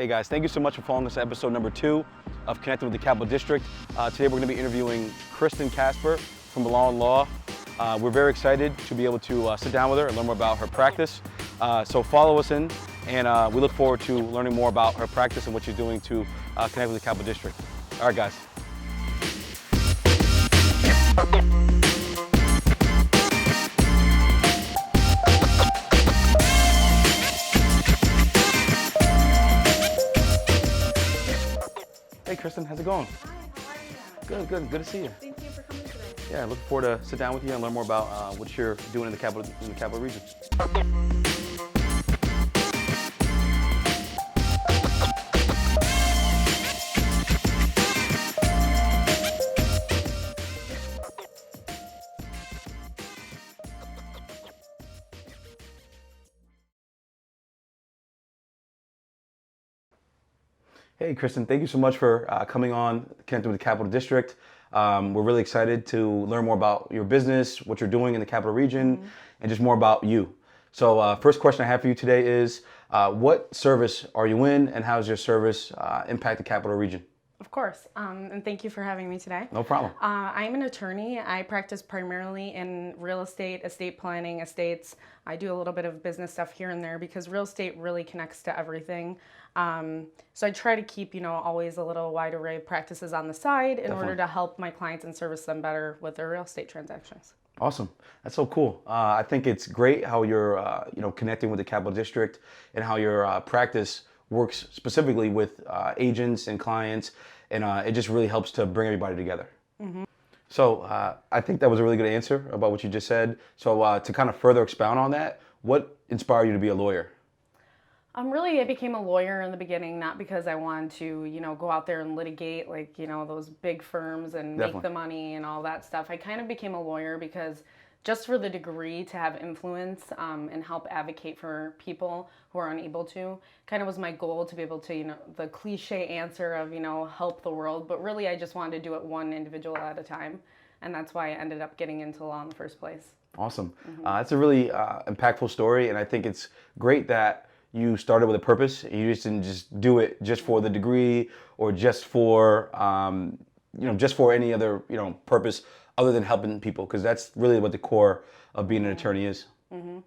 Hey guys, thank you so much for following us to episode number 2 of Connecting with the Capital District. Today we're going to be interviewing Kristen Casper from Law & Law. We're very excited to be able to sit down with her and learn more about her practice. So follow us in, and we look forward to learning more about her practice and what she's doing to connect with the Capital District. All right, guys. Hey Kristen, how's it going? Hi, how are you? Good to see you. Thank you for coming today. Yeah, looking forward to sit down with you and learn more about what you're doing in the capital region. Hey Kristen, thank you so much for coming on Connecting with the Capital District. We're really excited to learn more about your business, what you're doing in the capital region, and just more about you. So first question I have for you today is, what service are you in, and how does your service impact the capital region? Of course, and thank you for having me today. No problem. I'm an attorney. I practice primarily in real estate, estate planning, estates. I do a little bit of business stuff here and there because real estate really connects to everything. So I try to keep, always a little wide array of practices on the side in order to help my clients and service them better with their real estate transactions. Awesome. That's so cool. I think it's great how you're, connecting with the Capital District and how your practice works specifically with agents and clients, and it just really helps to bring everybody together. Mm-hmm. So I think that was a really good answer about what you just said. So to kind of further expound on that, what inspired you to be a lawyer? I became a lawyer in the beginning, not because I wanted to, go out there and litigate like, those big firms and make the money and all that stuff. I kind of became a lawyer because just for the degree to have influence and help advocate for people who are unable to, kind of was my goal to be able to, the cliche answer of, help the world. But really, I just wanted to do it one individual at a time. And that's why I ended up getting into law in the first place. Awesome. That's a really impactful story. And I think it's great that you started with a purpose. You just didn't just do it just for the degree or just for, just for any other, purpose other than helping people, because that's really what the core of being an attorney is. Mm-hmm.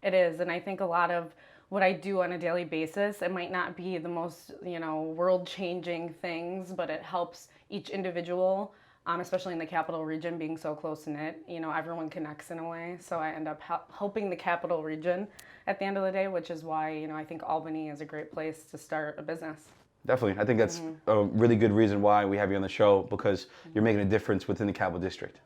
It is, and I think a lot of what I do on a daily basis, it might not be the most, world-changing things, but it helps each individual, especially in the capital region being so close-knit. Everyone connects in a way, so I end up helping the capital region at the end of the day, which is why, I think Albany is a great place to start a business. Definitely. I think that's a really good reason why we have you on the show, because you're making a difference within the Capital District.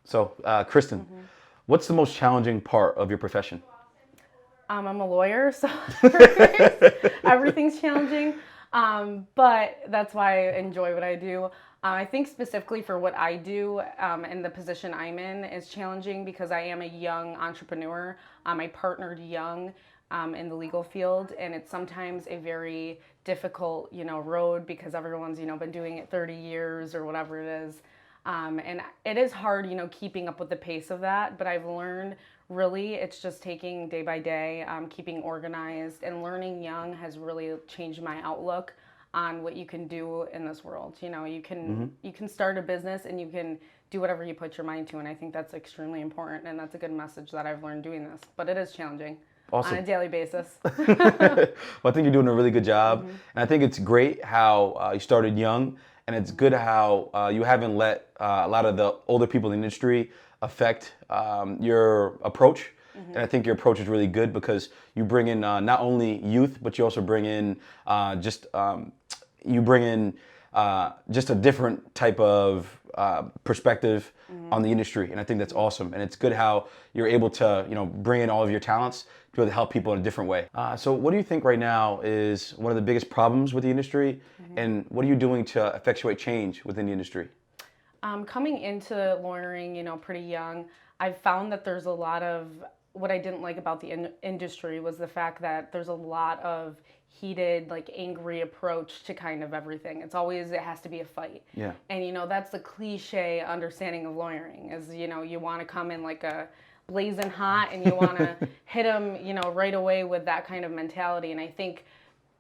So, Kristen, what's the most challenging part of your profession? I'm a lawyer, so everything's challenging, but that's why I enjoy what I do. I think specifically for what I do and the position I'm in is challenging because I am a young entrepreneur. I partnered young in the legal field, and it's sometimes a very difficult, road because everyone's, been doing it 30 years or whatever it is. And it is hard, keeping up with the pace of that, but I've learned really it's just taking day by day, keeping organized, and learning young has really changed my outlook on what you can do in this world. You can start a business and you can do whatever you put your mind to, and I think that's extremely important, and that's a good message that I've learned doing this, but it is challenging. Awesome. On a daily basis. Well, I think you're doing a really good job, and I think it's great how you started young, and it's good how you haven't let a lot of the older people in the industry affect your approach. And I think your approach is really good because you bring in not only youth, but you also bring in just a different type of perspective on the industry, and I think that's awesome. And it's good how you're able to, bring in all of your talents to be able to help people in a different way. So what do you think right now is one of the biggest problems with the industry, and what are you doing to effectuate change within the industry? Coming into lawyering, pretty young, I've found that there's a lot of, what I didn't like about the industry was the fact that there's a lot of heated, angry approach to kind of everything. It has to be a fight. Yeah. And, that's the cliche understanding of lawyering is, you want to come in like a blazing hot and you want to hit them, right away with that kind of mentality. And I think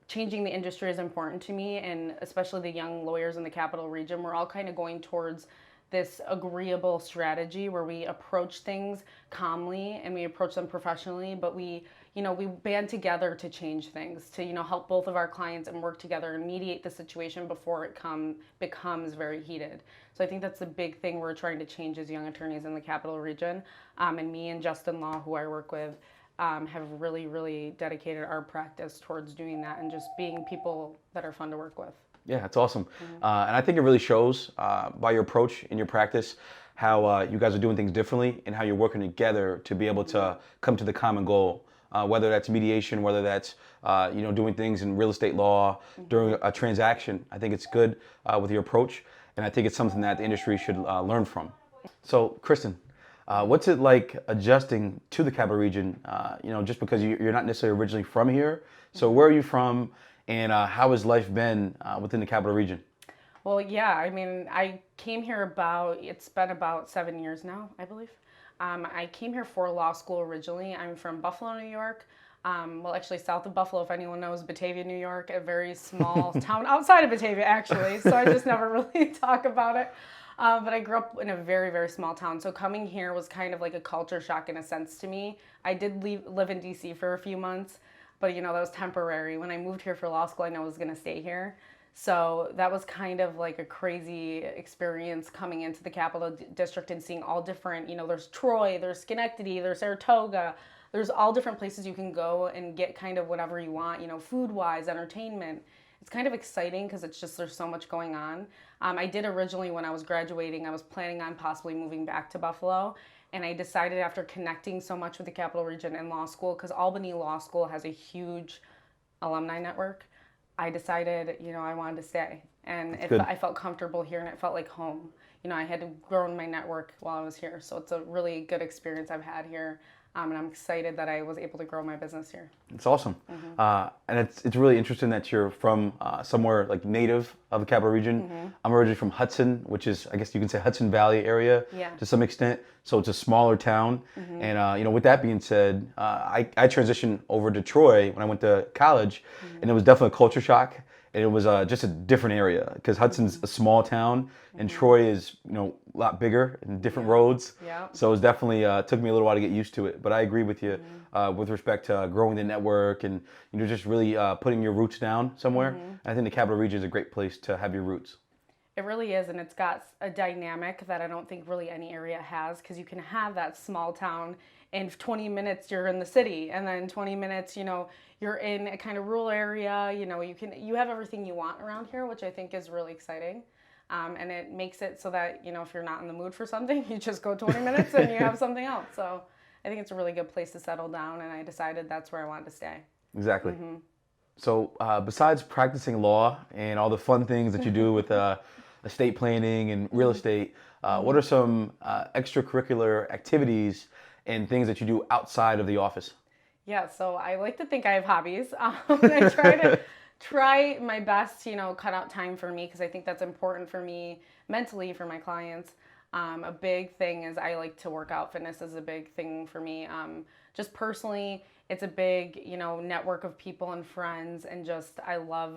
changing the industry is important to me, and especially the young lawyers in the Capital Region. We're all kind of going towards this agreeable strategy where we approach things calmly and we approach them professionally, but we band together to change things, to help both of our clients and work together and mediate the situation before it becomes very heated. So I think that's the big thing we're trying to change as young attorneys in the Capital Region. And me and Justin Law, who I work with, have really, really dedicated our practice towards doing that and just being people that are fun to work with. Yeah, that's awesome. And I think it really shows by your approach in your practice how you guys are doing things differently and how you're working together to be able to come to the common goal. Whether that's mediation, whether that's doing things in real estate law during a transaction. I think it's good with your approach, and I think it's something that the industry should learn from. So, Kristen, what's it like adjusting to the Capital Region? Just because you're not necessarily originally from here. So, where are you from, and how has life been within the Capital Region? Well, yeah, I mean, I came here it's been about 7 years now, I believe. I came here for law school originally. I'm from Buffalo, New York. Well, actually south of Buffalo, if anyone knows, Batavia, New York, a very small town outside of Batavia, actually. So I just never really talk about it. But I grew up in a very, very small town. So coming here was kind of like a culture shock in a sense to me. I did live in DC for a few months, but that was temporary. When I moved here for law school, I know I was going to stay here. So that was kind of like a crazy experience coming into the Capital District and seeing all different, there's Troy, there's Schenectady, there's Saratoga, there's all different places you can go and get kind of whatever you want, food-wise, entertainment. It's kind of exciting because it's just, there's so much going on. I did originally, when I was graduating, I was planning on possibly moving back to Buffalo. And I decided after connecting so much with the Capital Region and law school, because Albany Law School has a huge alumni network, I decided, I wanted to stay. And I felt comfortable here and it felt like home. I had grown my network while I was here. So it's a really good experience I've had here. And I'm excited that I was able to grow my business here. It's awesome. And it's really interesting that you're from somewhere like native of the Capital Region. I'm originally from Hudson, which is, I guess you can say, Hudson Valley area to some extent. So it's a smaller town. And, with that being said, I transitioned over to Troy when I went to college, and it was definitely a culture shock. And it was just a different area because Hudson's a small town and Troy is, a lot bigger and different roads. So it was definitely took me a little while to get used to it. But I agree with you with respect to growing the network and just really putting your roots down somewhere. And I think the Capital Region is a great place to have your roots. It really is, and it's got a dynamic that I don't think really any area has, because you can have that small town and 20 minutes you're in the city, and then 20 minutes, you're in a kind of rural area. You have everything you want around here, which I think is really exciting. And it makes it so that, if you're not in the mood for something, you just go 20 minutes and you have something else. So I think it's a really good place to settle down, and I decided that's where I wanted to stay. Exactly. So besides practicing law and all the fun things that you do with estate planning and real estate, what are some extracurricular activities and things that you do outside of the office? Yeah, so I like to think I have hobbies. I try my best, cut out time for me, because I think that's important for me mentally, for my clients. A big thing is I like to work out. Fitness is a big thing for me. Just personally, it's a big, network of people and friends, and just I love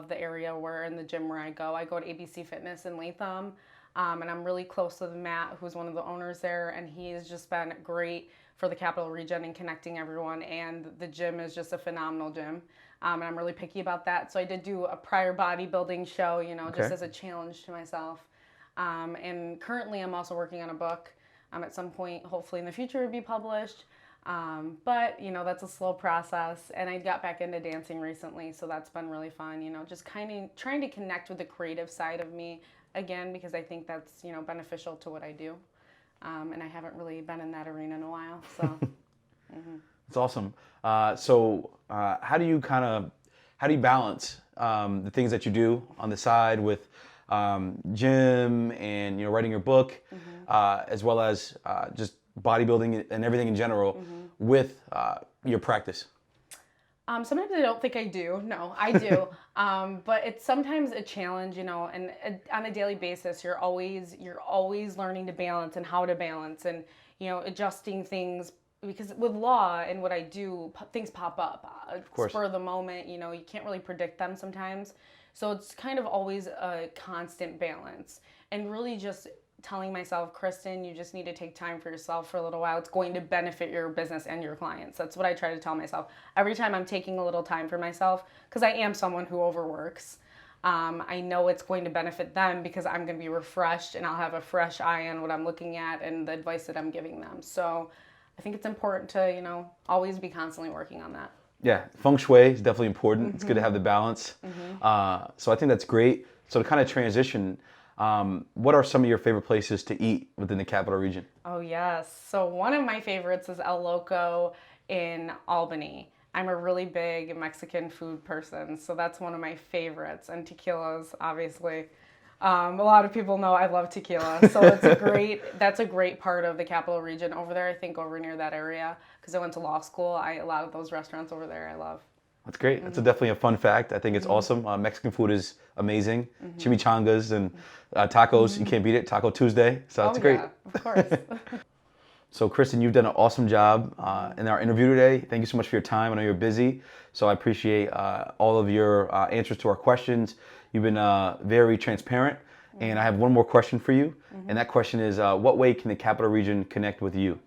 the area in the gym where I go. I go to ABC Fitness in Latham, and I'm really close to Matt, who's one of the owners there, and he's just been great for the Capital Region and connecting everyone. And the gym is just a phenomenal gym, and I'm really picky about that. So I did do a prior bodybuilding show, just as a challenge to myself. And currently, I'm also working on a book. At some point, hopefully in the future, it would be published. But that's a slow process, and I got back into dancing recently, so that's been really fun. Just kind of trying to connect with the creative side of me again, because I think that's beneficial to what I do, and I haven't really been in that arena in a while. So It's awesome. So how do you balance the things that you do on the side with gym and writing your book, as well as just bodybuilding and everything in general with your practice? Sometimes I don't think I do. No, I do. But it's sometimes a challenge, and on a daily basis, you're always learning to balance and how to balance, and adjusting things because with law and what I do, things pop up, Of course. spur of the moment. You know, you can't really predict them sometimes. So it's kind of always a constant balance, and really just telling myself, Kristen, you just need to take time for yourself for a little while. It's going to benefit your business and your clients. That's what I try to tell myself every time I'm taking a little time for myself, because I am someone who overworks. I know it's going to benefit them because I'm going to be refreshed and I'll have a fresh eye on what I'm looking at and the advice that I'm giving them. So I think it's important to, you know, always be constantly working on that. Yeah, feng shui is definitely important. It's good to have the balance. So I think that's great. So to kind of transition, what are some of your favorite places to eat within the capital region? Oh, yes. So one of my favorites is El Loco in Albany. I'm a really big Mexican food person, so that's one of my favorites. And tequilas, obviously. A lot of people know I love tequila, so that's a great part of the capital region over there. I think over near that area, because I went to law school. A lot of those restaurants over there I love. That's great. That's definitely a fun fact. I think it's awesome. Mexican food is amazing. Chimichangas and tacos, you can't beat it. Taco Tuesday, so that's great. Yeah, of course. So Kristen, you've done an awesome job in our interview today. Thank you so much for your time. I know you're busy, so I appreciate all of your answers to our questions. You've been very transparent. And I have one more question for you. And that question is, what way can the capital region connect with you?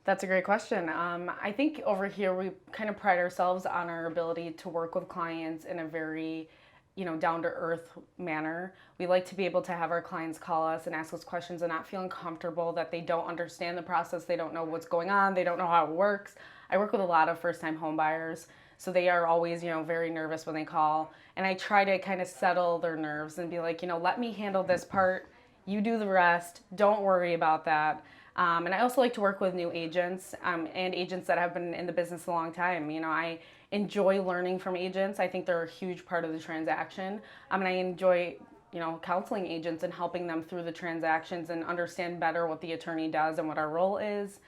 That's a great question. I think over here we kind of pride ourselves on our ability to work with clients in a very, you know, down to earth manner. We like to be able to have our clients call us and ask us questions and not feel uncomfortable that they don't understand the process, they don't know what's going on, they don't know how it works. I work with a lot of first-time home buyers, so they are always, you know, very nervous when they call. And I try to kind of settle their nerves and be like, you know, let me handle this part, you do the rest, don't worry about that. And I also like to work with new agents and agents that have been in the business a long time. You know, I enjoy learning from agents. I think they're a huge part of the transaction. And I enjoy, you know, counseling agents and helping them through the transactions and understand better what the attorney does and what our role is.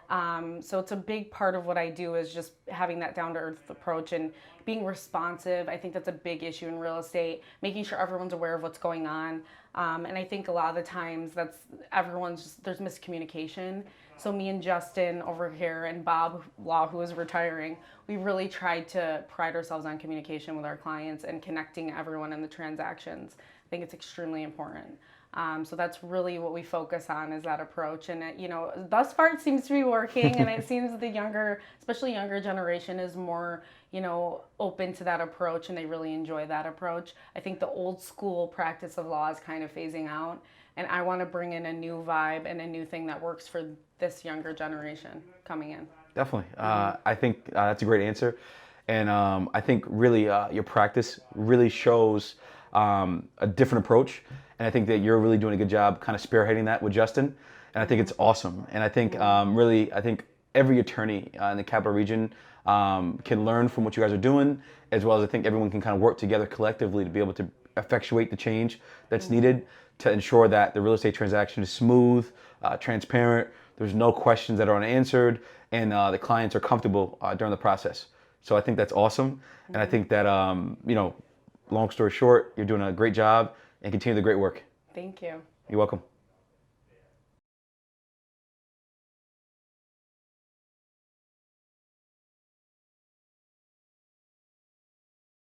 So it's a big part of what I do is just having that down-to-earth approach and being responsive. I think that's a big issue in real estate, making sure everyone's aware of what's going on. And I think a lot of the times there's miscommunication. So me and Justin over here and Bob Law, who is retiring, we really tried to pride ourselves on communication with our clients and connecting everyone in the transactions. I think it's extremely important. So that's really what we focus on is that approach. And, you know, thus far it seems to be working. And it seems the especially younger generation is more, you know, open to that approach and they really enjoy that approach. I think the old school practice of law is kind of phasing out. And I want to bring in a new vibe and a new thing that works for this younger generation coming in. Definitely. I think that's a great answer. And I think really your practice really shows a different approach. And I think that you're really doing a good job kind of spearheading that with Justin. And I think it's awesome. And I think I think every attorney in the capital region can learn from what you guys are doing, as well as I think everyone can kind of work together collectively to be able to effectuate the change that's needed to ensure that the real estate transaction is smooth, transparent, there's no questions that are unanswered, and the clients are comfortable during the process. So I think that's awesome. And I think that, you know, long story short, you're doing a great job and continue the great work. Thank you. You're welcome.